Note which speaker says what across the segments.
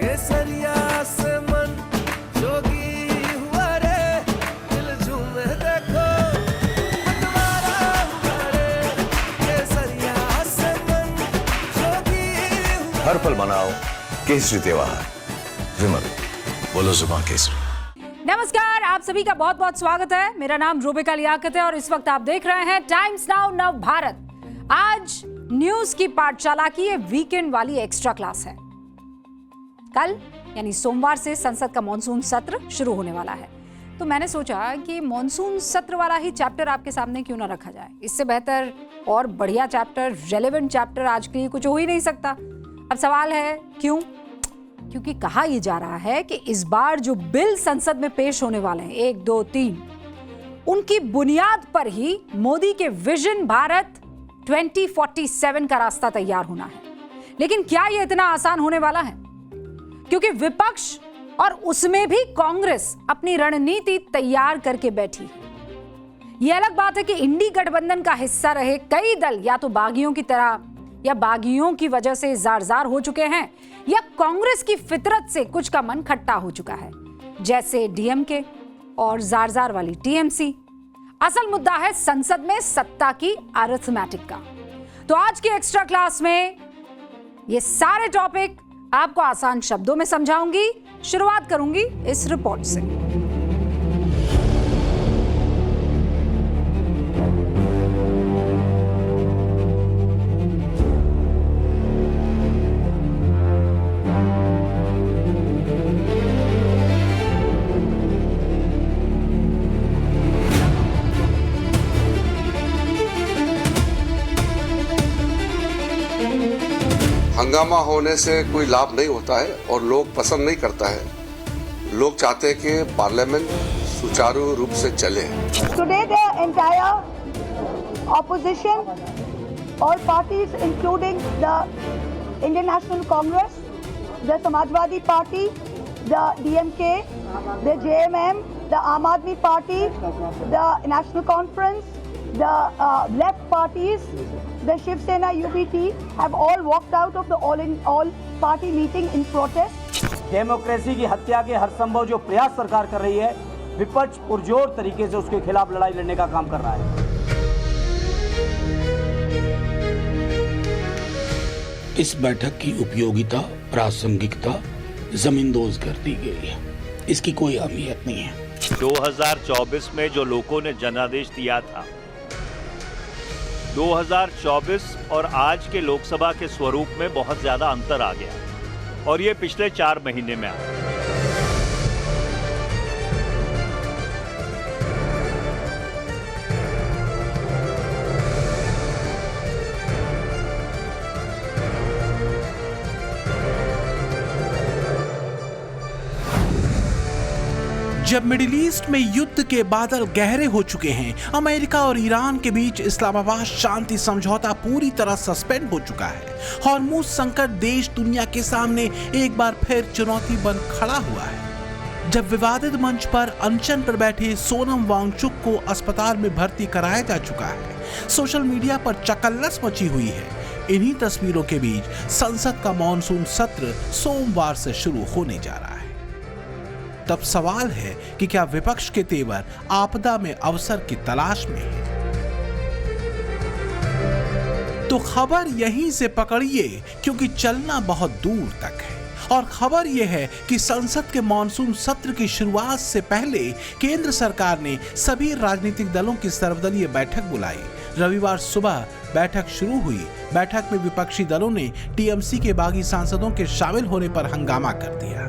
Speaker 1: केसरिया से मन जोगी हुआ रे, दिल झूमे देखो बंटवारा हुआ रे, केसरिया से मन जोगी हुआ।
Speaker 2: हर पल मनाओ केसरी त्योहार। विमल, बोलो जुबान केसरी।
Speaker 3: नमस्कार, आप सभी का बहुत बहुत स्वागत है। मेरा नाम रूबिका लियाकत है और इस वक्त आप देख रहे हैं टाइम्स नाउ नव भारत। आज न्यूज की पाठशाला की ये वीकेंड वाली एक्स्ट्रा क्लास है। कल यानी सोमवार से संसद का मॉनसून सत्र शुरू होने वाला है, तो मैंने सोचा कि मॉनसून सत्र वाला ही चैप्टर आपके सामने क्यों ना रखा जाए। इससे बेहतर और बढ़िया चैप्टर, रेलेवेंट चैप्टर आज के लिए कुछ हो ही नहीं सकता। अब सवाल है क्यों? क्योंकि कहा यह जा रहा है कि इस बार जो बिल संसद में पेश होने वाले हैं 1, 2, 3, उनकी बुनियाद पर ही मोदी के विजन भारत 2047 का रास्ता तैयार होना है। लेकिन क्या यह इतना आसान होने वाला है? क्योंकि विपक्ष और उसमें भी कांग्रेस अपनी रणनीति तैयार करके बैठी है। यह अलग बात है कि इंडी गठबंधन का हिस्सा रहे कई दल या तो बागियों की तरह या बागियों की वजह से जार-जार हो चुके हैं, या कांग्रेस की फितरत से कुछ का मन खट्टा हो चुका है, जैसे डीएमके और जार-जार वाली टीएमसी। असल मुद्दा है संसद में सत्ता की अरिथमेटिक का। तो आज की एक्स्ट्रा क्लास में ये सारे टॉपिक आपको आसान शब्दों में समझाऊंगी। शुरुआत करूंगी इस रिपोर्ट से।
Speaker 4: हंगामा होने से कोई लाभ नहीं होता है और लोग पसंद नहीं करता है। लोग चाहते हैं कि पार्लियामेंट सुचारू रूप से चले।
Speaker 5: Today the entire opposition, all parties including the Indian National Congress, the Samajwadi Party, the DMK, the JMM, the Aam Aadmi Party, the National Conference, the left parties, the Shiv Sena UBT have all walked out of the all party meeting in protest.
Speaker 6: Democracy की हत्या के हर संभव जो प्रयास सरकार कर रही है, विपक्ष पुरजोर तरीके से उसके खिलाफ लड़ाई लड़ने का काम कर रहा है।
Speaker 7: इस बैठक की उपयोगिता, प्रासंगिकता जमींदोज कर दी गई है। इसकी कोई अहमियत नहीं है।
Speaker 8: 2024 में जो लोगों ने जनादेश दिया था, 2024 और आज के लोकसभा के स्वरूप में बहुत ज्यादा अंतर आ गया और ये पिछले 4 महीने में आया।
Speaker 9: जब मिडिल ईस्ट में युद्ध के बादल गहरे हो चुके हैं, अमेरिका और ईरान के बीच इस्लामाबाद शांति समझौता पूरी तरह सस्पेंड हो चुका है, हॉर्मुज़ संकट देश दुनिया के सामने एक बार फिर चुनौती बन खड़ा हुआ है। जब विवादित मंच पर अनशन पर बैठे सोनम वांगचुक को अस्पताल में भर्ती कराया जा चुका है, सोशल मीडिया पर चकल्लस मची हुई है। इन्हीं तस्वीरों के बीच संसद का मॉनसून सत्र सोमवार से शुरू होने जा रहा है। तब सवाल है कि क्या विपक्ष के तेवर आपदा में अवसर की तलाश में है? तो खबर यहीं से पकड़िए, क्योंकि चलना बहुत दूर तक है। और खबर यह है कि संसद के मॉनसून सत्र की शुरुआत से पहले केंद्र सरकार ने सभी राजनीतिक दलों की सर्वदलीय बैठक बुलाई। रविवार सुबह बैठक शुरू हुई। बैठक में विपक्षी दलों ने टीएमसी के बागी सांसदों के शामिल होने पर हंगामा कर दिया,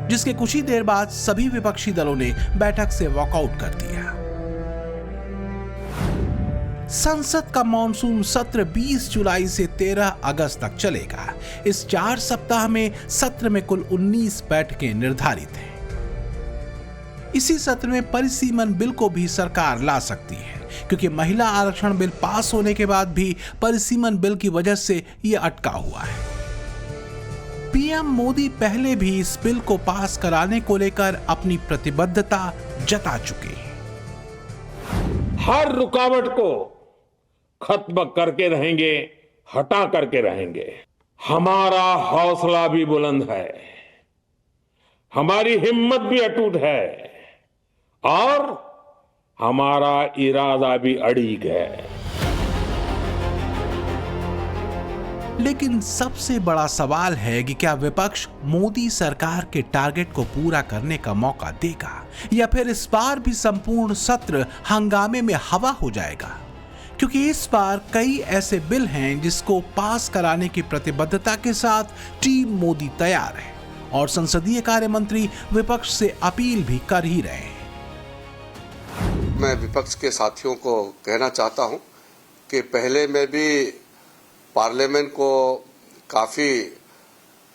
Speaker 9: जिसके कुछ ही देर बाद सभी विपक्षी दलों ने बैठक से वॉकआउट कर दिया। संसद का मॉनसून सत्र 20 जुलाई से 13 अगस्त तक चलेगा। इस 4 सप्ताह में सत्र में कुल 19 बैठकें निर्धारित हैं। इसी सत्र में परिसीमन बिल को भी सरकार ला सकती है, क्योंकि महिला आरक्षण बिल पास होने के बाद भी परिसीमन बिल की वजह से यह अटका हुआ है। पीएम मोदी पहले भी इस बिल को पास कराने को लेकर अपनी प्रतिबद्धता जता चुके हैं।
Speaker 10: हर रुकावट को खत्म करके रहेंगे, हटा करके रहेंगे। हमारा हौसला भी बुलंद है, हमारी हिम्मत भी अटूट है और हमारा इरादा भी अड़िग है।
Speaker 9: लेकिन सबसे बड़ा सवाल है कि क्या विपक्ष मोदी सरकार के टारगेट को पूरा करने का मौका देगा या फिर इस बार भी संपूर्ण सत्र हंगामे में हवा हो जाएगा, क्योंकि इस बार कई ऐसे बिल हैं जिसको पास कराने की प्रतिबद्धता के साथ टीम मोदी तैयार है और संसदीय कार्य मंत्री विपक्ष से अपील भी कर ही रहे हैं।
Speaker 4: मैं विपक्ष के साथियों को कहना चाहता हूं कि पहले में भी पार्लियामेंट को काफ़ी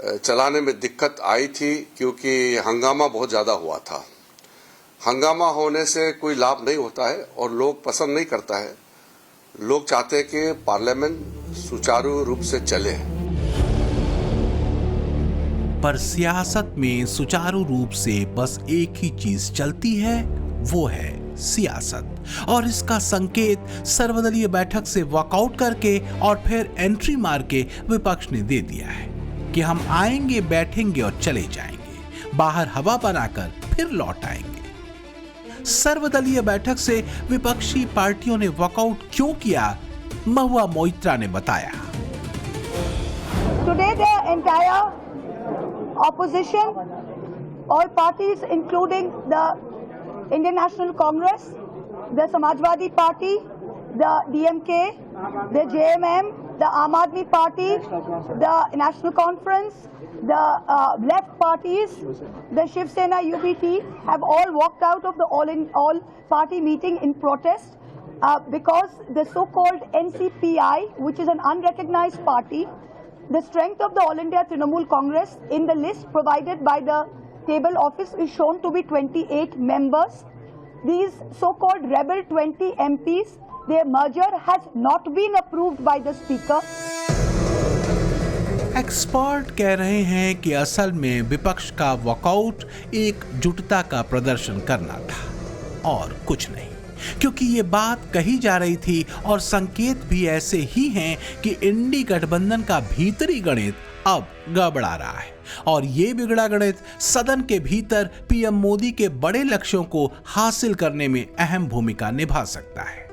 Speaker 4: चलाने में दिक्कत आई थी, क्योंकि हंगामा बहुत ज़्यादा हुआ था। हंगामा होने से कोई लाभ नहीं होता है और लोग पसंद नहीं करता है। लोग चाहते हैं कि पार्लियामेंट सुचारू रूप से चले।
Speaker 9: पर सियासत में सुचारू रूप से बस एक ही चीज चलती है, वो है सियासत, और इसका संकेत सर्वदलीय बैठक से वॉकआउट करके और फिर एंट्री मार के विपक्ष ने दे दिया है कि हम आएंगे, बैठेंगे और चले जाएंगे, बाहर हवा बनाकर फिर लौट आएंगे। सर्वदलीय बैठक से विपक्षी पार्टियों ने वॉकआउट क्यों किया, महुआ मोइत्रा ने बताया।
Speaker 5: Today the entire opposition, all parties including the Indian National Congress, the Samajwadi Party, the DMK, the JMM, the Aam Aadmi Party, the National Conference, the left parties, the Shiv Sena UBT have all walked out of the all party meeting in protest because the so-called NCPI, which is an unrecognized party, the strength of the All India Trinamool Congress in the list provided by the table office is shown to be 28 members. These so-called rebel 20 MPs, their merger has not been approved by the speaker.
Speaker 9: Expert कह रहे हैं कि असल में विपक्ष का walkout एकजुटता का प्रदर्शन करना था और कुछ नहीं, क्योंकि ये बात कही जा रही थी और संकेत भी ऐसे ही हैं कि इंडी गठबंधन का भीतरी गणित अब गड़बड़ा रहा है और ये बिगड़ा गणित सदन के भीतर पीएम मोदी के बड़े लक्ष्यों को हासिल करने में अहम भूमिका निभा सकता है।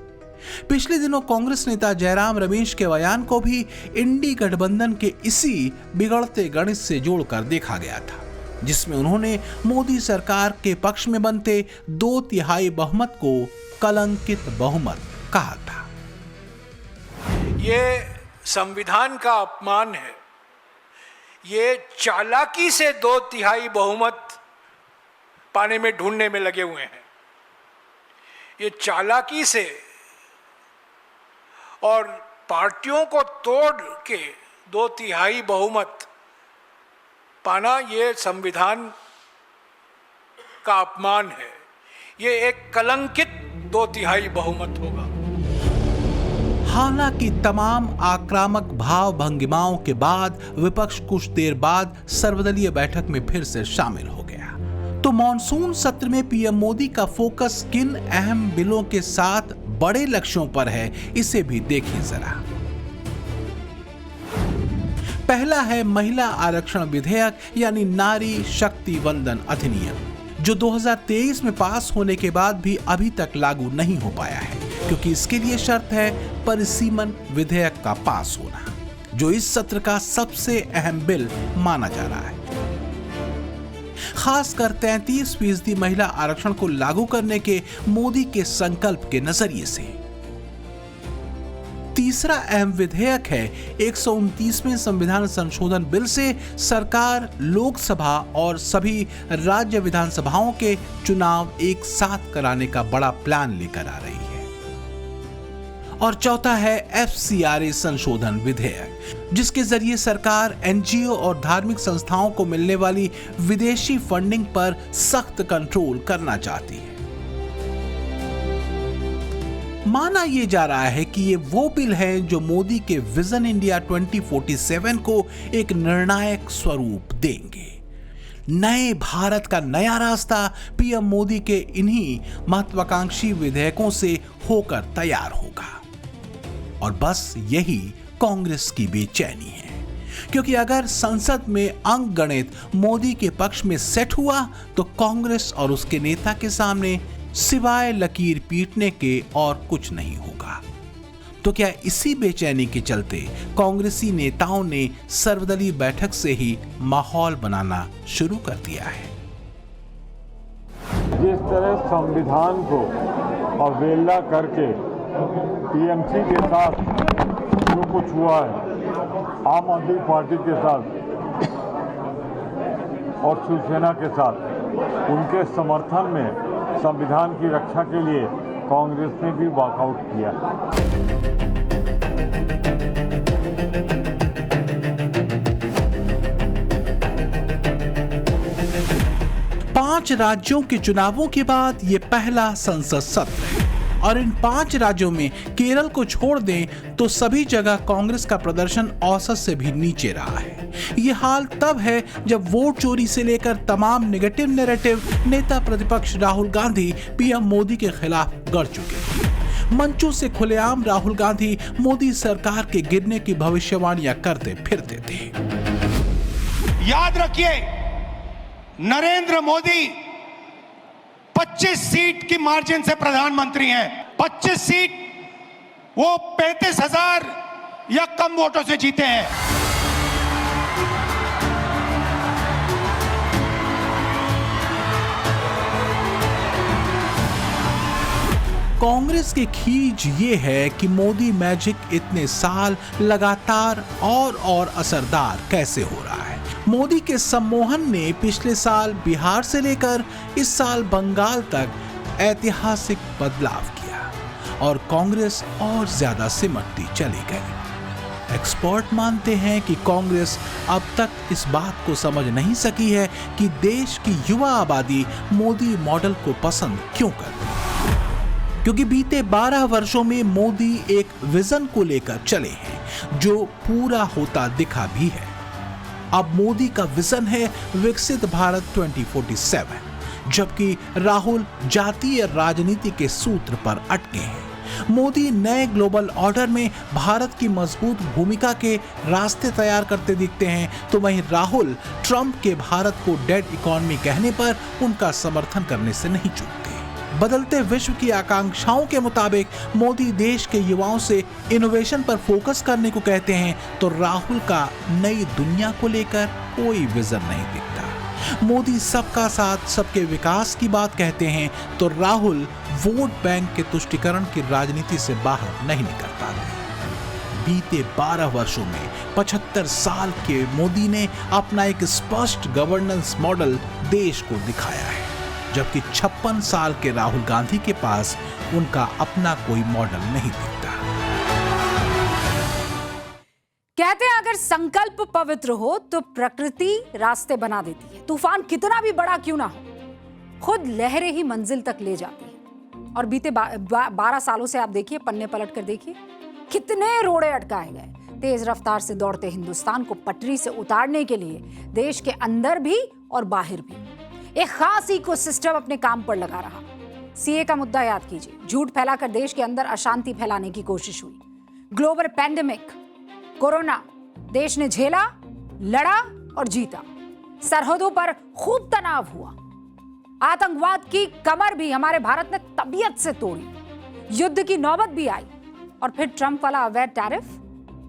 Speaker 9: पिछले दिनों कांग्रेस नेता जयराम रमेश के बयान को भी इंडी गठबंधन के इसी बिगड़ते गणित से जोड़कर देखा गया था, जिसमें उन्होंने मोदी सरकार के पक्ष में बनते 2/3 बहुमत को कलंकित बहुमत कहा था।
Speaker 11: ये संविधान का अपमान है। ये चालाकी से 2/3 बहुमत पाने में ढूंढने में लगे हुए हैं। ये चालाकी से और पार्टियों को तोड़ के 2/3 बहुमत पाना, ये संविधान का अपमान है। ये एक कलंकित 2/3 बहुमत होगा।
Speaker 9: हालांकि तमाम आक्रामक भाव भंगिमाओं के बाद विपक्ष कुछ देर बाद सर्वदलीय बैठक में फिर से शामिल हो गया, तो मॉनसून सत्र में पीएम मोदी का फोकस किन अहम बिलों के साथ बड़े लक्ष्यों पर है, इसे भी देखिए जरा। पहला है महिला आरक्षण विधेयक यानी नारी शक्ति वंदन अधिनियम, जो 2023 में पास होने के बाद भी अभी तक लागू नहीं हो पाया है, क्योंकि इसके लिए शर्त है परिसीमन विधेयक का पास होना, जो इस सत्र का सबसे अहम बिल माना जा रहा है। खासकर 33% महिला आरक्षण को लागू करने के मोदी के संकल्प के नजरिए से। तीसरा अहम विधेयक है 129वें संविधान संशोधन बिल से सरकार लोकसभा और सभी राज्य विधानसभाओं के चुनाव एक साथ कराने का बड़ा प्लान लेकर आ रही है। और चौथा है FCRA संशोधन विधेयक, जिसके जरिए सरकार NGO और धार्मिक संस्थाओं को मिलने वाली विदेशी फंडिंग पर सख्त कंट्रोल करना चाहती है। माना यह जा रहा है कि ये वो बिल हैं जो मोदी के विजन इंडिया 2047 को एक निर्णायक स्वरूप देंगे। नए भारत का नया रास्ता पीएम मोदी के इन्हीं महत्वाकांक्षी विधेयकों से होकर तैयार होगा। और बस यही कांग्रेस की बेचैनी है, क्योंकि अगर संसद में अंक गणित मोदी के पक्ष में सेट हुआ तो कांग्रेस और उसके नेता के सामने सिवाय लकीर पीटने के और कुछ नहीं होगा। तो क्या इसी बेचैनी के चलते कांग्रेसी नेताओं ने सर्वदलीय बैठक से ही माहौल बनाना शुरू कर दिया है?
Speaker 10: जिस तरह संविधान को अवहेलना करके टीएमसी के साथ जो कुछ हुआ है, आम आदमी पार्टी के साथ और शिवसेना के साथ, उनके समर्थन में संविधान की रक्षा के लिए कांग्रेस ने भी वॉकआउट किया।
Speaker 9: 5 राज्यों के चुनावों के बाद ये पहला संसद सत्र है और इन 5 राज्यों में केरल को छोड़ दें तो सभी जगह कांग्रेस का प्रदर्शन औसत से भी नीचे रहा है। ये हाल तब है जब वोट चोरी से लेकर तमाम नेगेटिव नैरेटिव नेता प्रतिपक्ष राहुल गांधी पीएम मोदी के खिलाफ गढ़ चुके थे। मंचों से खुलेआम राहुल गांधी मोदी सरकार के गिरने की भविष्यवाणियां करते फिरते थे।
Speaker 12: याद रखिए, नरेंद्र मोदी 25 सीट की मार्जिन से प्रधानमंत्री हैं। 25 सीट वो 35,000 या कम वोटों से जीते हैं।
Speaker 9: कांग्रेस की खींच ये है कि मोदी मैजिक इतने साल लगातार और असरदार कैसे हो रहा है। मोदी के सम्मोहन ने पिछले साल बिहार से लेकर इस साल बंगाल तक ऐतिहासिक बदलाव किया और कांग्रेस और ज्यादा सिमटती चली गई। एक्सपर्ट मानते हैं कि कांग्रेस अब तक इस बात को समझ नहीं सकी है कि देश की युवा आबादी मोदी मॉडल को पसंद क्यों करती है, क्योंकि बीते 12 वर्षों में मोदी एक विजन को लेकर चले हैं जो पूरा होता दिखा भी है। अब मोदी का विजन है विकसित भारत 2047, जबकि राहुल जातीय राजनीति के सूत्र पर अटके हैं। मोदी नए ग्लोबल ऑर्डर में भारत की मजबूत भूमिका के रास्ते तैयार करते दिखते हैं, तो वहीं राहुल ट्रंप के भारत को डेड इकोनॉमी कहने पर उनका समर्थन करने से नहीं चूकते। बदलते विश्व की आकांक्षाओं के मुताबिक मोदी देश के युवाओं से इनोवेशन पर फोकस करने को कहते हैं, तो राहुल का नई दुनिया को लेकर कोई विजन नहीं दिखता। मोदी सबका साथ सबके विकास की बात कहते हैं, तो राहुल वोट बैंक के तुष्टीकरण की राजनीति से बाहर नहीं निकल पाते। बीते 12 वर्षों में 75 साल के मोदी ने अपना एक स्पष्ट गवर्नेंस मॉडल देश को दिखाया है, जबकि 56 साल के राहुल गांधी के पास उनका अपना कोई मॉडल नहीं दिखता।
Speaker 3: कहते हैं अगर संकल्प पवित्र हो तो प्रकृति रास्ते बना देती है। तूफान कितना भी बड़ा क्यों ना हो, खुद लहरें ही मंजिल तक ले जाती है। और बीते 12 सालों से आप देखिए, पन्ने पलट कर देखिए, कितने रोड़े अटकाए गए। तेज रफ्तार से दौड़ते हिंदुस्तान को पटरी से उतारने के लिए देश के अंदर भी और बाहर भी एक खास इकोसिस्टम अपने काम पर लगा रहा। सीए का मुद्दा याद कीजिए, झूठ फैलाकर देश के अंदर अशांति फैलाने की कोशिश हुई। ग्लोबल पैंडेमिक कोरोना देश ने झेला, लड़ा और जीता। सरहदों पर खूब तनाव हुआ। आतंकवाद की कमर भी हमारे भारत ने तबीयत से तोड़ी। युद्ध की नौबत भी आई और फिर ट्रंप वाला अवैध टैरिफ,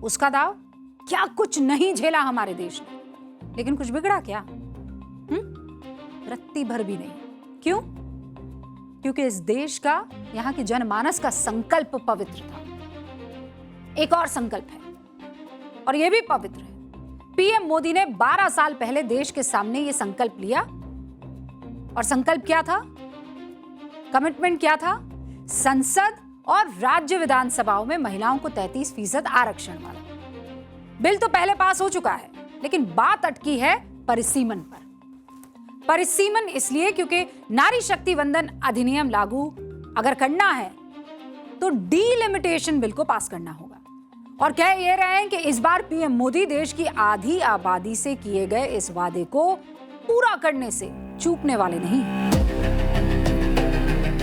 Speaker 3: उसका दाव, क्या कुछ नहीं झेला हमारे देश ने। लेकिन कुछ बिगड़ा क्या? रत्ती भर भी नहीं। क्यों? क्योंकि इस देश का, यहां के जनमानस का संकल्प पवित्र था। एक और संकल्प है और यह भी पवित्र है। पीएम मोदी ने 12 साल पहले देश के सामने यह संकल्प लिया और संकल्प क्या था? कमिटमेंट क्या था? संसद और राज्य विधानसभाओं में महिलाओं को 33% आरक्षण वाला बिल तो पहले पास हो चुका है, लेकिन बात अटकी है परिसीमन पर। परिसीमन इसलिए क्योंकि नारी शक्ति वंदन अधिनियम लागू अगर करना है तो डीलिमिटेशन बिल को पास करना होगा। और कह ये रहे हैं कि इस बार पीएम मोदी देश की आधी आबादी से किए गए इस वादे को पूरा करने से चूकने वाले नहीं।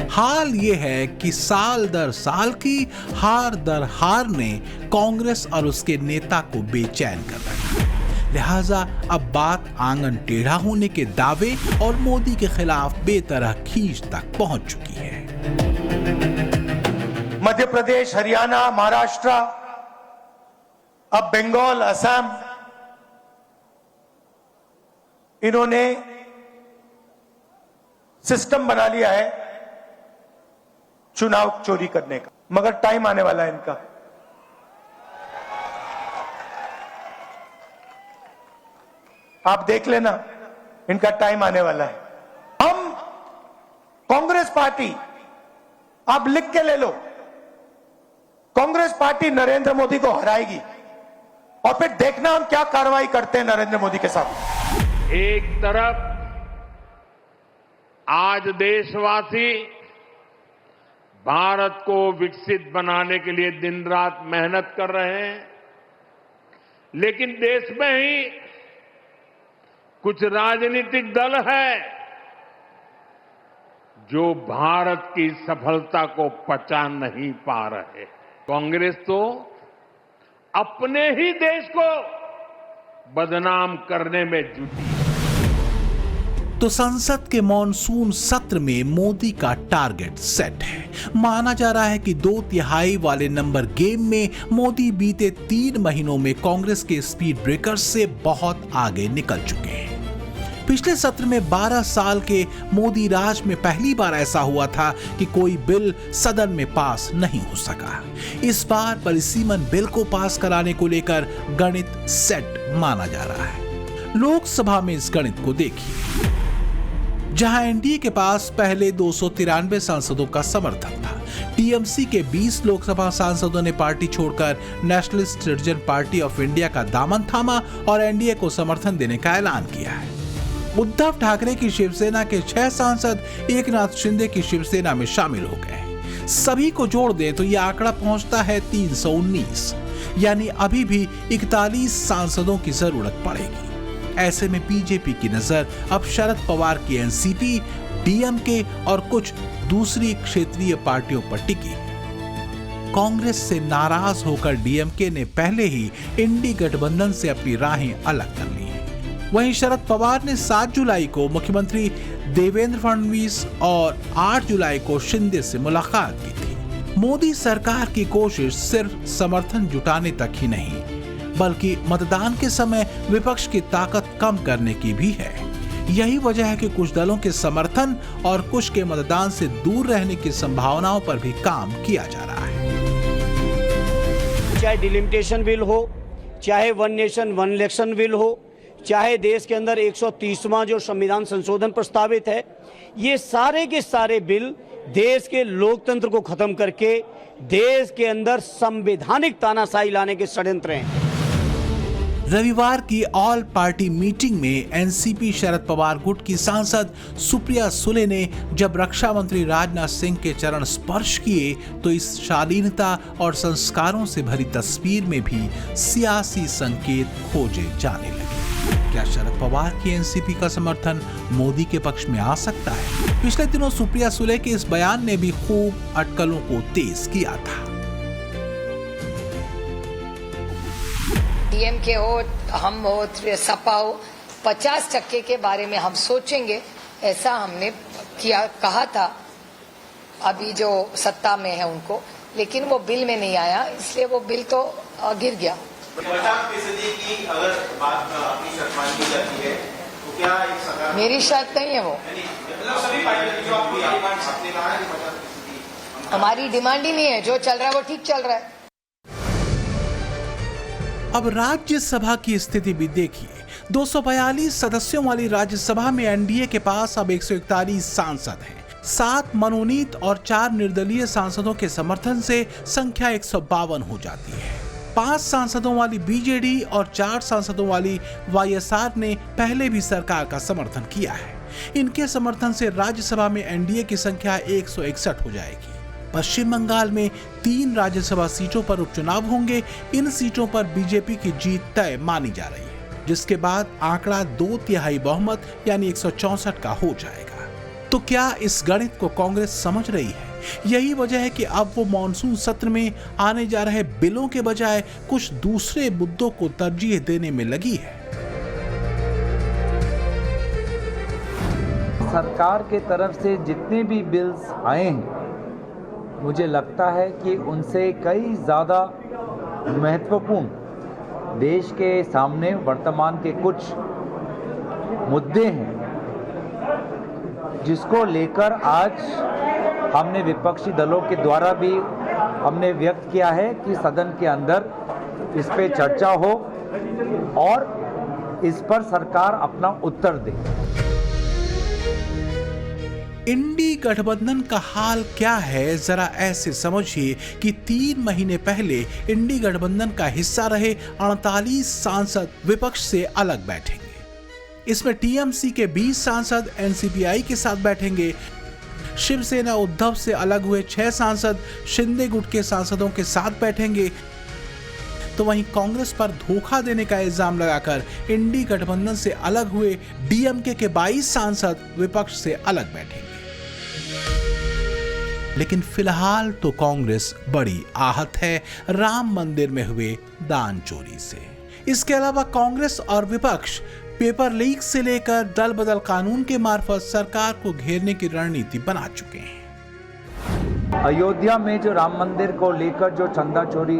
Speaker 9: हाल ये है कि साल दर साल की हार दर हार ने कांग्रेस और उसके नेता को बेचैन कर रखा है। लिहाजा अब बात आंगन टेढ़ा होने के दावे और मोदी के खिलाफ बेतरह खींच तक पहुंच चुकी है।
Speaker 12: मध्य प्रदेश, हरियाणा, महाराष्ट्र, अब बंगाल, असम, इन्होंने सिस्टम बना लिया है चुनाव चोरी करने का, मगर टाइम आने वाला है इनका। आप देख लेना, इनका टाइम आने वाला है। हम कांग्रेस पार्टी, आप लिख के ले लो, कांग्रेस पार्टी नरेंद्र मोदी को हराएगी और फिर देखना हम क्या कार्रवाई करते हैं नरेंद्र मोदी के साथ।
Speaker 10: एक तरफ आज देशवासी भारत को विकसित बनाने के लिए दिन रात मेहनत कर रहे हैं, लेकिन देश में ही कुछ राजनीतिक दल है जो भारत की सफलता को पचा नहीं पा रहे। कांग्रेस तो अपने ही देश को बदनाम करने में जुटी है।
Speaker 9: तो संसद के मॉनसून सत्र में मोदी का टारगेट सेट है। माना जा रहा है कि 2/3 वाले नंबर गेम में मोदी बीते 3 महीनों में कांग्रेस के स्पीड ब्रेकर्स से बहुत आगे निकल चुके हैं। पिछले सत्र में 12 साल के मोदी राज में पहली बार ऐसा हुआ था कि कोई बिल सदन में पास नहीं हो सका। इस बार परिसीमन बिल को पास कराने को लेकर गणित सेट माना जा रहा है। लोकसभा में इस गणित को देखिए, जहां एनडीए के पास पहले 293 सांसदों का समर्थन था। टीएमसी के 20 लोकसभा सांसदों ने पार्टी छोड़कर nationalist citizen party of India का दामन थामा और एनडीए को समर्थन देने का ऐलान किया है। उद्धव ठाकरे की शिवसेना के 6 सांसद एकनाथ शिंदे की शिवसेना में शामिल हो गए। सभी को जोड़ दें तो यह आंकड़ा पहुंचता है 319, यानी अभी भी 41 सांसदों की जरूरत पड़ेगी। ऐसे में बीजेपी की नजर अब शरद पवार की एनसीपी, डीएमके और कुछ दूसरी क्षेत्रीय पार्टियों पर टिकी है। कांग्रेस से नाराज होकर डीएमके ने पहले ही इंडी गठबंधन से अपनी राहें अलग कर ली हैं। वहीं शरद पवार ने 7 जुलाई को मुख्यमंत्री देवेंद्र फडणवीस और 8 जुलाई को शिंदे से मुलाकात की थी। मोदी सरकार की कोशिश सिर्फ समर्थन जुटाने तक ही नहीं, बल्कि मतदान के समय विपक्ष की ताकत कम करने की भी है। यही वजह है कि कुछ दलों के समर्थन और कुछ के मतदान से दूर रहने की संभावनाओं पर भी काम किया जा रहा है।
Speaker 6: चाहे डिलिमिटेशन बिल हो, चाहे one nation one election bill हो, चाहे देश के अंदर 130वां जो संविधान संशोधन प्रस्तावित है, ये सारे के सारे बिल देश के लोकतंत्र को खत्म करके देश के अंदर संवैधानिक तानाशाही लाने के षड्यंत्र हैं।
Speaker 9: रविवार की ऑल पार्टी मीटिंग में एनसीपी शरद पवार गुट की सांसद सुप्रिया सुले ने जब रक्षा मंत्री राजनाथ सिंह के चरण स्पर्श किए तो इस शालीनता और संस्कारों से भरी तस्वीर में भी सियासी संकेत खोजे जाने लगे। क्या शरद पवार की एनसीपी का समर्थन मोदी के पक्ष में आ सकता है? पिछले दिनों सुप्रिया सुले के इस बयान ने भी खूब अटकलों को तेज किया था।
Speaker 13: डीएमके हो, हम हो, सपा हो, 50% के बारे में हम सोचेंगे, ऐसा हमने कहा था अभी जो सत्ता में है उनको, लेकिन वो बिल में नहीं आया, इसलिए वो बिल तो गिर गया।
Speaker 14: 50% की अगर बात अपनी शर्त मान ली जाती है तो क्या एक सरकार,
Speaker 13: मेरी शर्त नहीं है वो,
Speaker 14: सभी पार्टियों जो आपकी आपने कहा है कि 50%
Speaker 13: हमारी डिमांड ही नहीं है, जो चल रहा है वो ठीक चल रहा है।
Speaker 9: अब राज्यसभा की स्थिति भी देखिए। 242 सदस्यों वाली राज्यसभा में एनडीए के पास अब 141 सांसद हैं। 7 मनोनीत और 4 निर्दलीय सांसदों के समर्थन से संख्या 152 हो जाती है। 5 सांसदों वाली बीजेडी और 4 सांसदों वाली वाईएसआर ने पहले भी सरकार का समर्थन किया है। इनके समर्थन से राज्यसभा में एनडीए की संख्या 161 हो जाएगी। पश्चिम बंगाल में 3 राज्यसभा सीटों पर उपचुनाव होंगे। इन सीटों पर बीजेपी की जीत तय मानी जा रही है, जिसके बाद आंकड़ा 2/3 बहुमत यानी 164 का हो जाएगा। तो क्या इस गणित को कांग्रेस समझ रही है? यही वजह है कि अब वो मॉनसून सत्र में आने जा रहे बिलों के बजाय कुछ दूसरे मुद्दों को तरजीह देने में लगी है।
Speaker 15: सरकार के तरफ से जितने भी बिल्स आए हैं, मुझे लगता है कि उनसे कई ज़्यादा महत्वपूर्ण देश के सामने वर्तमान के कुछ मुद्दे हैं, जिसको लेकर आज हमने विपक्षी दलों के द्वारा भी हमने व्यक्त किया है कि सदन के अंदर इस पे चर्चा हो और इस पर सरकार अपना उत्तर दे।
Speaker 9: इंडी गठबंधन का हाल क्या है, जरा ऐसे समझिए कि 3 महीने पहले इंडी गठबंधन का हिस्सा रहे 48 सांसद विपक्ष से अलग बैठेंगे। इसमें टीएमसी के 20 सांसद एनसीपीआई के साथ बैठेंगे। शिवसेना उद्धव से अलग हुए 6 सांसद शिंदे गुट के सांसदों के साथ बैठेंगे। तो वहीं कांग्रेस पर धोखा देने का इल्जाम लगाकर इंडी गठबंधन से अलग हुए डीएमके के 22 सांसद विपक्ष से अलग बैठेंगे। लेकिन फिलहाल तो कांग्रेस बड़ी आहत है राम मंदिर में हुए दान चोरी से। इसके अलावा कांग्रेस और विपक्ष पेपर लीक से लेकर दल बदल कानून के मार्फत सरकार को घेरने की रणनीति बना चुके हैं।
Speaker 15: अयोध्या में जो राम मंदिर को लेकर जो चंदा चोरी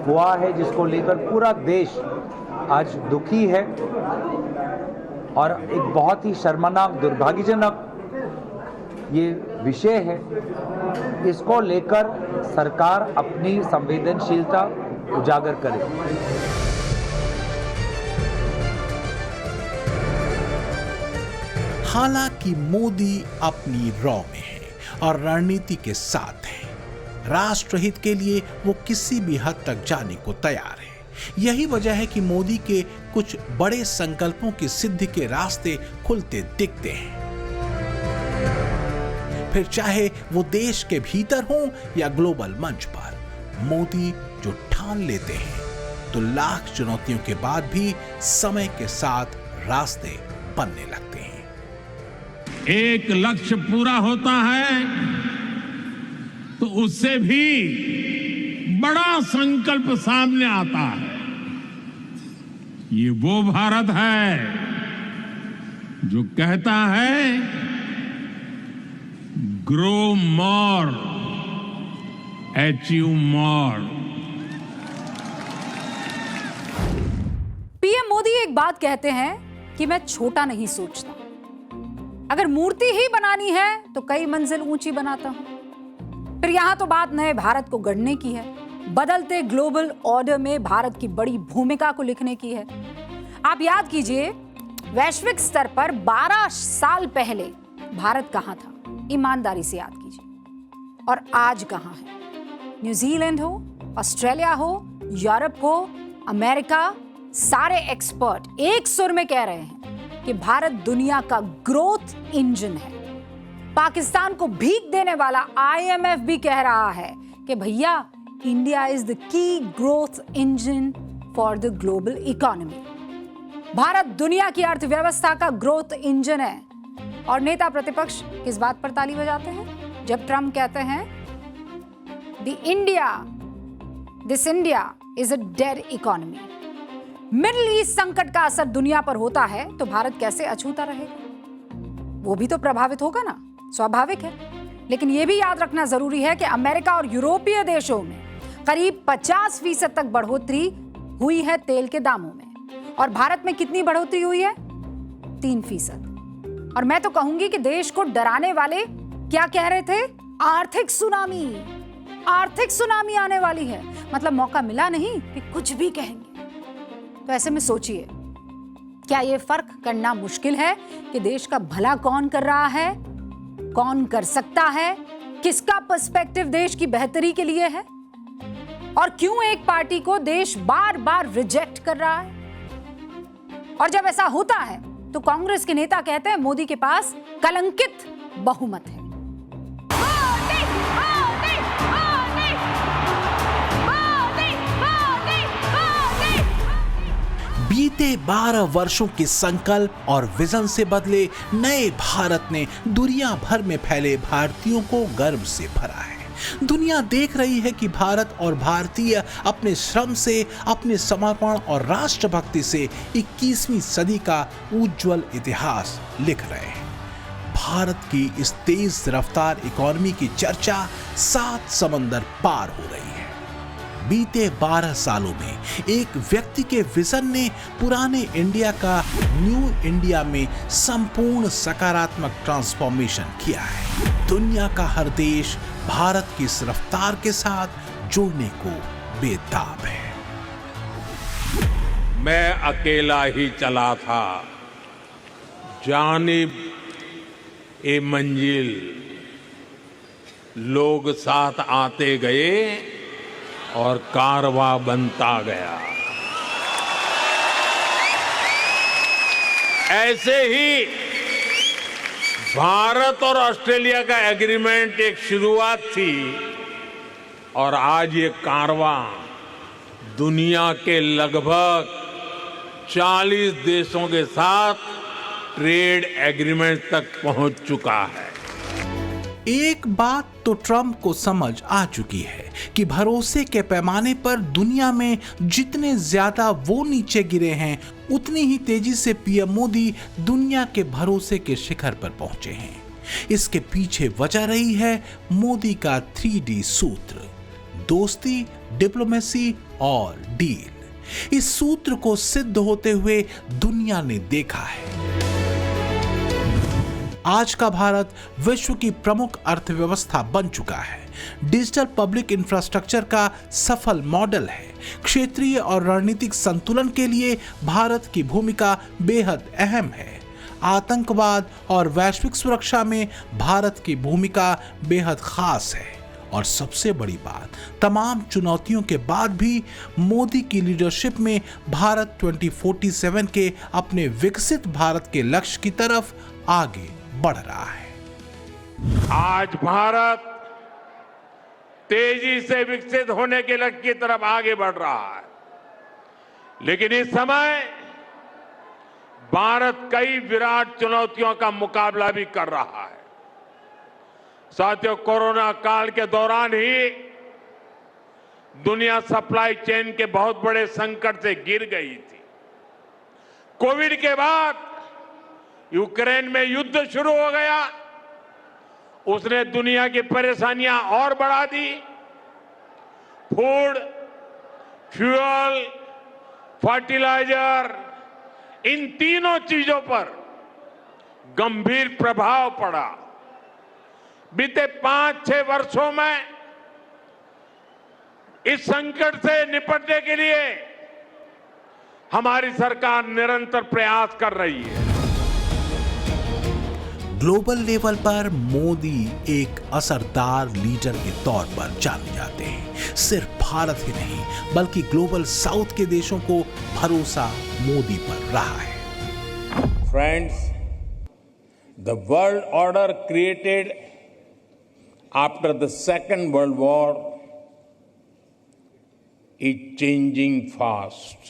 Speaker 15: हुआ है, जिसको लेकर पूरा देश आज दुखी है और एक बहुत ही शर्मनाक दुर्भाग्यजनक ये विषय है, इसको लेकर सरकार अपनी संवेदनशीलता उजागर करे।
Speaker 9: हालांकि मोदी अपनी रॉ में है और रणनीति के साथ है। राष्ट्रहित के लिए वो किसी भी हद तक जाने को तैयार है। यही वजह है कि मोदी के कुछ बड़े संकल्पों की सिद्धि के रास्ते खुलते दिखते हैं। फिर चाहे वो देश के भीतर हो या ग्लोबल मंच पर, मोदी जो ठान लेते हैं तो लाख चुनौतियों के बाद भी समय के साथ रास्ते बनने लगते हैं।
Speaker 10: एक लक्ष्य पूरा होता है तो उससे भी बड़ा संकल्प सामने आता है। ये वो भारत है जो कहता है grow more, achieve more.
Speaker 3: PM Modi एक बात कहते हैं कि मैं छोटा नहीं सोचता, अगर मूर्ति ही बनानी है तो कई मंजिल ऊंची बनाता हूं। फिर यहां तो बात नए भारत को गढ़ने की है, बदलते ग्लोबल ऑर्डर में भारत की बड़ी भूमिका को लिखने की है। आप याद कीजिए, वैश्विक स्तर पर 12 साल पहले भारत कहां था, ईमानदारी से याद कीजिए, और आज कहां है। न्यूजीलैंड हो, ऑस्ट्रेलिया हो, यूरोप हो, अमेरिका, सारे एक्सपर्ट एक सुर में कह रहे हैं कि भारत दुनिया का ग्रोथ इंजन है। पाकिस्तान को भीख देने वाला IMF भी कह रहा है कि भैया, India is the key growth engine for the global economy. Bharat दुनिया की अर्थव्यवस्था का ग्रोथ इंजन है। और नेता प्रतिपक्ष किस बात पर ताली बजाते हैं जब ट्रम्प कहते हैं this India is a dead economy. Middle east संकट का असर दुनिया पर होता है तो भारत कैसे अछूता रहेगा? वो भी तो प्रभावित होगा ना, स्वाभाविक है। लेकिन यह भी याद रखना जरूरी है कि अमेरिका और यूरोपीय देशों में करीब 50% तक बढ़ोतरी हुई है तेल के दामों में, और भारत में कितनी बढ़ोतरी हुई है? 3%। और मैं तो कहूंगी कि देश को डराने वाले क्या कह रहे थे? आर्थिक सुनामी आने वाली है। मतलब मौका मिला नहीं कि कुछ भी कहेंगे। तो ऐसे में सोचिए, क्या यह फर्क करना मुश्किल है कि देश का भला कौन कर रहा है, कौन कर सकता है, किसका पर्सपेक्टिव देश की बेहतरी के लिए है, और क्यों एक पार्टी को देश बार बार रिजेक्ट कर रहा है? और जब ऐसा होता है तो कांग्रेस के नेता कहते हैं मोदी के पास कलंकित बहुमत है।
Speaker 9: बीते 12 वर्षों के संकल्प और विजन से बदले नए भारत ने दुनिया भर में फैले भारतीयों को गर्व से भरा है। दुनिया देख रही है कि भारत और भारतीय अपने श्रम से, अपने समर्पण और राष्ट्रभक्ति से 21वीं सदी का उज्जवल इतिहास लिख रहे हैं। भारत की इस तेज रफ्तार इकोनॉमी की चर्चा 7 समंदर पार हो रही है। बीते 12 सालों में एक व्यक्ति के विजन ने पुराने इंडिया का न्यू इंडिया में संपूर्ण सकारात्मक ट्रांसफॉर्मेशन किया है। दुनिया का हर देश भारत की इस रफ्तार के साथ जुड़ने को बेताब है।
Speaker 10: मैं अकेला ही चला था, जानिब ए मंजिल, लोग साथ आते गए और कारवां बनता गया। ऐसे ही भारत और ऑस्ट्रेलिया का एग्रीमेंट एक शुरुआत थी और आज ये कारवां दुनिया के लगभग 40 देशों के साथ ट्रेड एग्रीमेंट तक पहुंच चुका है।
Speaker 9: एक बात तो ट्रंप को समझ आ चुकी है कि भरोसे के पैमाने पर दुनिया में जितने ज्यादा वो नीचे गिरे हैं, उतनी ही तेजी से पीएम मोदी दुनिया के भरोसे के शिखर पर पहुंचे हैं। इसके पीछे वजह रही है मोदी का 3D सूत्र: दोस्ती, डिप्लोमेसी और डील। इस सूत्र को सिद्ध होते हुए दुनिया ने देखा है। आज का भारत विश्व की प्रमुख अर्थव्यवस्था बन चुका है, डिजिटल पब्लिक इंफ्रास्ट्रक्चर का सफल मॉडल है। क्षेत्रीय और रणनीतिक संतुलन के लिए भारत की भूमिका बेहद अहम है। आतंकवाद और वैश्विक सुरक्षा में भारत की भूमिका बेहद खास है। और सबसे बड़ी बात, तमाम चुनौतियों के बाद भी मोदी की लीडरशिप में भारत 2047 के अपने विकसित भारत के लक्ष्य की तरफ आगे बढ़ रहा है।
Speaker 10: आज भारत तेजी से विकसित होने के लक्ष्य की तरफ आगे बढ़ रहा है, लेकिन इस समय भारत कई विराट चुनौतियों का मुकाबला भी कर रहा है। साथियों, कोरोना काल के दौरान ही दुनिया सप्लाई चेन के बहुत बड़े संकट से गिर गई थी। कोविड के बाद यूक्रेन में युद्ध शुरू हो गया, उसने दुनिया की परेशानियां और बढ़ा दी। फूड, फ्यूल, फर्टिलाइजर, इन तीनों चीजों पर गंभीर प्रभाव पड़ा। बीते 5-6 वर्षों में इस संकट से निपटने के लिए हमारी सरकार निरंतर प्रयास कर रही है।
Speaker 9: ग्लोबल लेवल पर मोदी एक असरदार लीडर के तौर पर जाने जाते हैं। सिर्फ भारत ही नहीं, बल्कि ग्लोबल साउथ के देशों को भरोसा मोदी पर रहा है।
Speaker 10: Friends, the world order created after the Second World War is changing fast.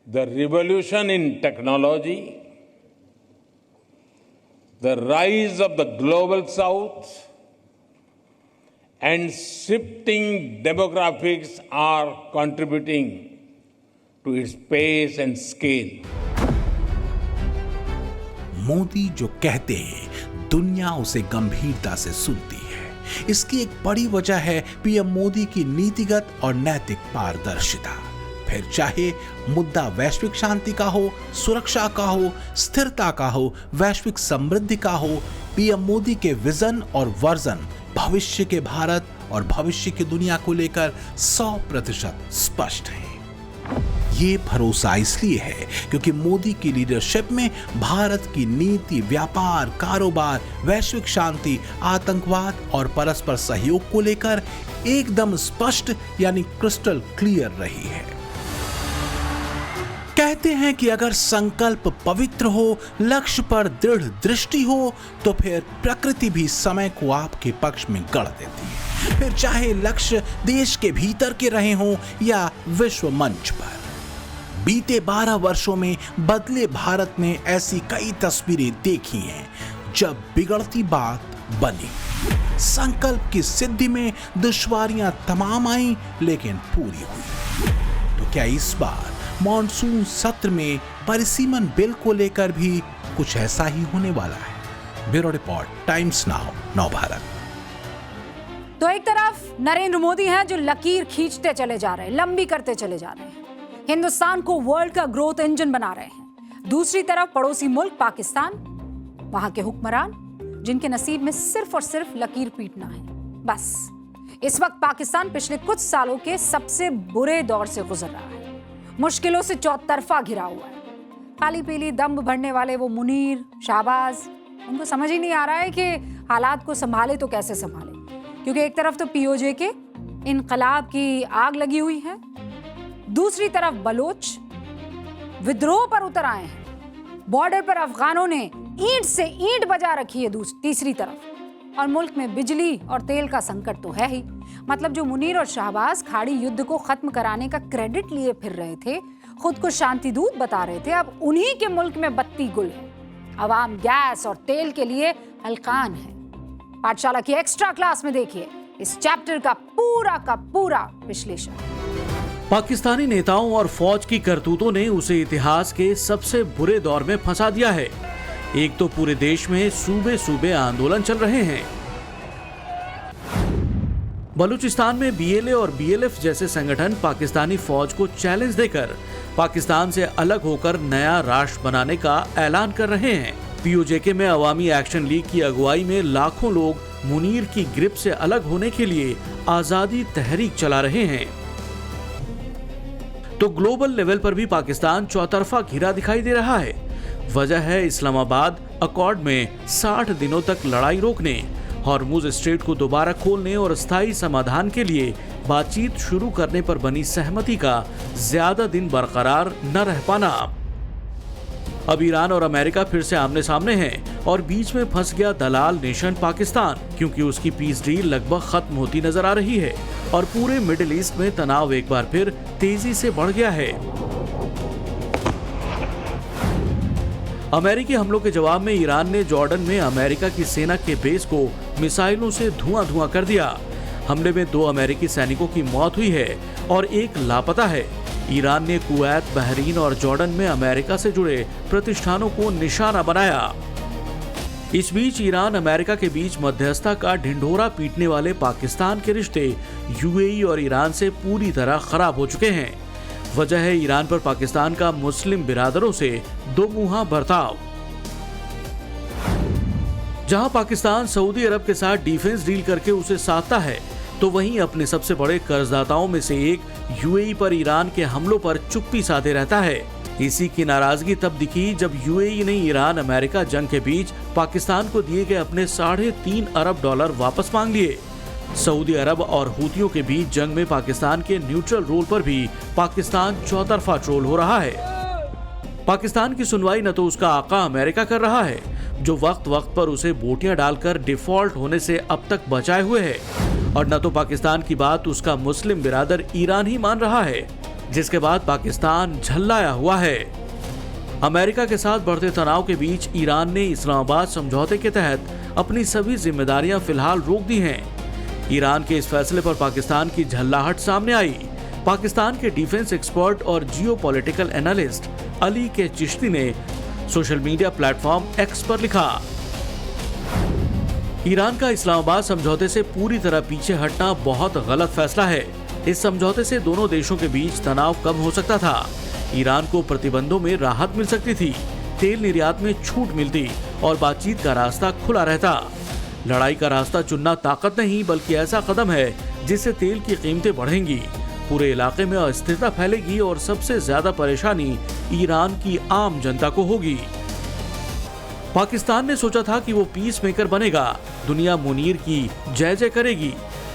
Speaker 10: The revolution in technology, the rise of the global south, and shifting demographics are contributing to its pace and scale.
Speaker 9: Modi जो कहते हैं, दुनिया उसे गंभीरता से सुनती है। इसकी एक बड़ी वजह है पीएम मोदी की नीतिगत और नैतिक पारदर्शिता। फिर चाहे मुद्दा वैश्विक शांति का हो, सुरक्षा का हो, स्थिरता का हो, वैश्विक समृद्धि का हो, पीएम मोदी के विजन और वर्जन भविष्य के भारत और भविष्य की दुनिया को लेकर 100% स्पष्ट है। ये भरोसा इसलिए है क्योंकि मोदी की लीडरशिप में भारत की नीति व्यापार, कारोबार, वैश्विक शांति, आतंकवाद और परस्पर सहयोग को लेकर एकदम स्पष्ट यानी क्रिस्टल क्लियर रही है। कहते हैं कि अगर संकल्प पवित्र हो, लक्ष्य पर दृढ़ दृष्टि हो, तो फिर प्रकृति भी समय को आपके पक्ष में गढ़ देती है। फिर चाहे लक्ष्य देश के भीतर के रहे हों या विश्व मंच पर। बीते 12 वर्षों में बदले भारत ने ऐसी कई तस्वीरें देखी हैं जब बिगड़ती बात बनी। संकल्प की सिद्धि में दुश्वारियां तमाम आई, लेकिन पूरी हुई। तो क्या इस बार मॉनसून सत्र में परिसीमन बिल को लेकर भी कुछ ऐसा ही होने वाला है। ब्यूरो रिपोर्ट, टाइम्स नाउ, नव भारत।
Speaker 3: तो एक तरफ नरेंद्र मोदी हैं जो लकीर खींचते चले जा रहे हैं, लंबी करते चले जा रहे हैं, हिंदुस्तान को वर्ल्ड का ग्रोथ इंजन बना रहे हैं। दूसरी तरफ पड़ोसी मुल्क पाकिस्तान, वहां के हुक्मरान जिनके नसीब में सिर्फ और सिर्फ लकीर पीटना है बस। इस वक्त पाकिस्तान पिछले कुछ सालों के सबसे बुरे दौर से गुजर रहा है, मुश्किलों से चौतरफा घिरा हुआ है। काली पीली दम भरने वाले वो मुनीर, शाहबाज, उनको समझ ही नहीं आ रहा है कि हालात को संभाले तो कैसे संभाले, क्योंकि एक तरफ तो पीओजे के इनकलाब की आग लगी हुई है, दूसरी तरफ बलोच विद्रोह पर उतर आए हैं, बॉर्डर पर अफगानों ने ईंट से ईंट बजा रखी है तीसरी तरफ, और मुल्क में बिजली और तेल का संकट तो है ही। मतलब जो मुनीर और शाहबाज खाड़ी युद्ध को खत्म कराने का क्रेडिट लिए फिर रहे थे, खुद को शांति दूत बता रहे थे, अब उन्हीं के मुल्क में बत्ती गुल है। अवाम गैस और तेल के लिए हलकान है। पाठशाला की एक्स्ट्रा क्लास में देखिए इस चैप्टर का पूरा विश्लेषण।
Speaker 16: पाकिस्तानी नेताओं और फौज की करतूतों ने उसे इतिहास के सबसे बुरे दौर में फंसा दिया है। एक तो पूरे देश में सूबे सूबे आंदोलन चल रहे हैं। बलूचिस्तान में बीएलए और बीएलएफ जैसे संगठन पाकिस्तानी फौज को चैलेंज देकर पाकिस्तान से अलग होकर नया राष्ट्र बनाने का ऐलान कर रहे हैं। पीओजेके में अवामी एक्शन लीग की अगुवाई में लाखों लोग मुनीर की ग्रिप से अलग होने के लिए आजादी तहरीक चला रहे हैं। तो ग्लोबल लेवल पर भी पाकिस्तान चौतरफा घिरा दिखाई दे रहा है। वजह है इस्लामाबाद अकॉर्ड में 60 दिनों तक लड़ाई रोकने, हॉर्मुज स्ट्रेट को दोबारा खोलने और स्थायी समाधान के लिए बातचीत शुरू करने पर बनी सहमति का ज्यादा दिन बरकरार न रह पाना। अब ईरान और अमेरिका फिर से आमने सामने हैं और बीच में फंस गया दलाल नेशन पाकिस्तान, क्योंकि उसकी पीस डील लगभग खत्म होती नजर आ रही है और पूरे मिडिल ईस्ट में तनाव एक बार फिर तेजी से बढ़ गया है। अमेरिकी हमलों के जवाब में ईरान ने जॉर्डन में अमेरिका की सेना के बेस को मिसाइलों से धुआं कर दिया। हमले में 2 अमेरिकी सैनिकों की मौत हुई है और 1 लापता है। ईरान ने कुवैत, बहरीन और जॉर्डन में अमेरिका से जुड़े प्रतिष्ठानों को निशाना बनाया। इस बीच ईरान अमेरिका के बीच मध्यस्थता का ढिंढोरा पीटने वाले पाकिस्तान के रिश्ते यूएई और ईरान से पूरी तरह खराब हो चुके हैं। वजह है ईरान पर पाकिस्तान का मुस्लिम बिरादरों से दोमुहा बर्ताव। जहां पाकिस्तान सऊदी अरब के साथ डिफेंस डील करके उसे साधता है, तो वहीं अपने सबसे बड़े कर्जदाताओं में से एक यूएई पर ईरान के हमलों पर चुप्पी साधे रहता है। इसी की नाराजगी तब दिखी जब यूएई ने ईरान अमेरिका जंग के बीच पाकिस्तान को दिए गए अपने $3.5 अरब वापस मांग लिए। सऊदी अरब और हूतियों के बीच जंग में पाकिस्तान के न्यूट्रल रोल पर भी पाकिस्तान चौतरफा ट्रोल हो रहा है। पाकिस्तान की सुनवाई न तो उसका आका अमेरिका कर रहा है, जो वक्त वक्त पर उसे बोटियां डालकर डिफॉल्ट होने से अब तक बचाए हुए है, और न तो पाकिस्तान की बात उसका मुस्लिम बिरादर ईरान ही मान रहा है, जिसके बाद पाकिस्तान झल्लाया हुआ है। अमेरिका के साथ बढ़ते तनाव के बीच ईरान ने इस्लामाबाद समझौते के तहत अपनी सभी जिम्मेदारियां फिलहाल रोक दी हैं। ईरान के इस फैसले पर पाकिस्तान की झल्लाहट सामने आई। पाकिस्तान के डिफेंस एक्सपर्ट और जियोपॉलिटिकल एनालिस्ट अली के चिश्ती ने सोशल मीडिया प्लेटफॉर्म एक्स पर लिखा, ईरान का इस्लामाबाद समझौते से पूरी तरह पीछे हटना बहुत गलत फैसला है। इस समझौते से दोनों देशों के बीच तनाव कम हो सकता था। ईरान को प्रतिबंधों में राहत मिल सकती थी, तेल निर्यात में छूट मिलती और बातचीत का रास्ता खुला रहता। लड़ाई का रास्ता चुनना ताकत नहीं, बल्कि ऐसा कदम है जिससे तेल की कीमतें बढ़ेंगी, पूरे इलाके में अस्थिरता फैलेगी और सबसे ज्यादा परेशानी ईरान की आम जनता को होगी। पाकिस्तान ने सोचा था कि वो पीस मेकर बनेगा, दुनिया मुनीर की जय जय करेगी,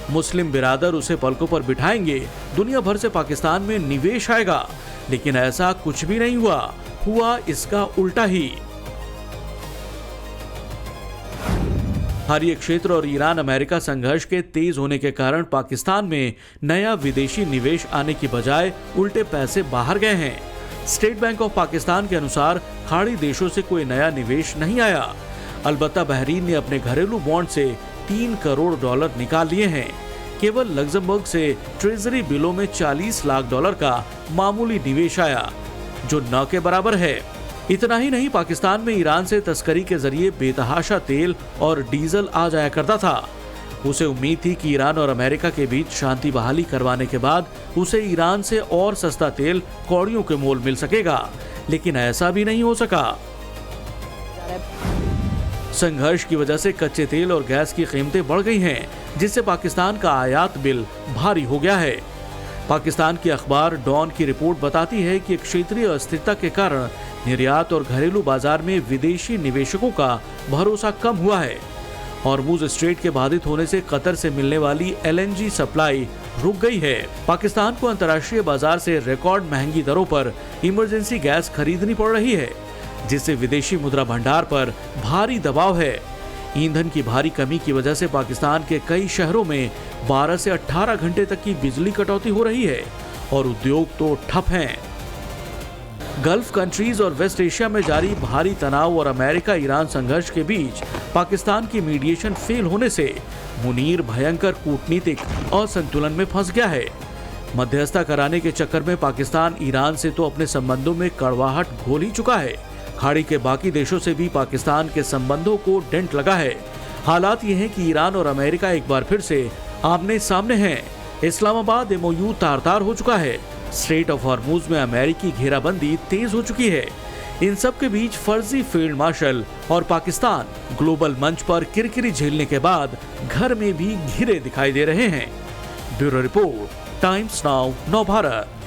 Speaker 16: मुस्लिम बिरादर उसे पलकों पर बिठाएंगे, दुनिया भर से पाकिस्तान में निवेश आएगा, लेकिन ऐसा कुछ भी नहीं हुआ इसका उल्टा ही। हर एक क्षेत्र और ईरान अमेरिका संघर्ष के तेज होने के कारण पाकिस्तान में नया विदेशी निवेश आने की बजाय उल्टे पैसे बाहर गए हैं। स्टेट बैंक ऑफ पाकिस्तान के अनुसार खाड़ी देशों से कोई नया निवेश नहीं आया। अलबत्ता बहरीन ने अपने घरेलू बॉन्ड से $3 करोड़ निकाल लिए हैं। केवल लग्जमबर्ग से ट्रेजरी बिलों में $40 लाख का मामूली निवेश आया, जो न के बराबर है। इतना ही नहीं, पाकिस्तान में ईरान से तस्करी के जरिए बेतहाशा तेल और डीजल आ जाया करता था। उसे उम्मीद थी कि ईरान और अमेरिका के बीच शांति बहाली करवाने के बाद उसे ईरान से और सस्ता तेल कौड़ियों के मोल मिल सकेगा, लेकिन ऐसा भी नहीं हो सका। संघर्ष की वजह से कच्चे तेल और गैस की कीमतें बढ़ गई हैं, जिससे पाकिस्तान का आयात बिल भारी हो गया है। पाकिस्तान की अखबार डॉन की रिपोर्ट बताती है कि क्षेत्रीय अस्थिरता के कारण निर्यात और घरेलू बाजार में विदेशी निवेशकों का भरोसा कम हुआ है। हॉर्मुज स्ट्रेट के बाधित होने से कतर से मिलने वाली LNG सप्लाई रुक गई है। पाकिस्तान को अंतर्राष्ट्रीय बाजार से रिकॉर्ड महंगी दरों पर इमरजेंसी गैस खरीदनी पड़ रही है, जिससे विदेशी मुद्रा भंडार पर भारी दबाव है। ईंधन की भारी कमी की वजह से पाकिस्तान के कई शहरों में 12 से 18 घंटे तक की बिजली कटौती हो रही है और उद्योग तो ठप हैं। गल्फ कंट्रीज और वेस्ट एशिया में जारी भारी तनाव और अमेरिका ईरान संघर्ष के बीच पाकिस्तान की मीडिएशन फेल होने से मुनीर भयंकर कूटनीतिक असंतुलन में फंस गया है। मध्यस्थता कराने के चक्कर में पाकिस्तान ईरान से तो अपने संबंधों में कड़वाहट घोल ही चुका है, खाड़ी के बाकी देशों से भी पाकिस्तान के संबंधों को डेंट लगा है। हालात ये हैं कि ईरान और अमेरिका एक बार फिर से आमने सामने हैं। इस्लामाबाद MOU तार-तार हो चुका है। स्ट्रेट ऑफ हॉर्मुज में अमेरिकी घेराबंदी तेज हो चुकी है। इन सब के बीच फर्जी फील्ड मार्शल और पाकिस्तान ग्लोबल मंच पर किरकिरी झेलने के बाद घर में भी घिरे दिखाई दे रहे हैं। ब्यूरो रिपोर्ट, टाइम्स नाउ, नव भारत।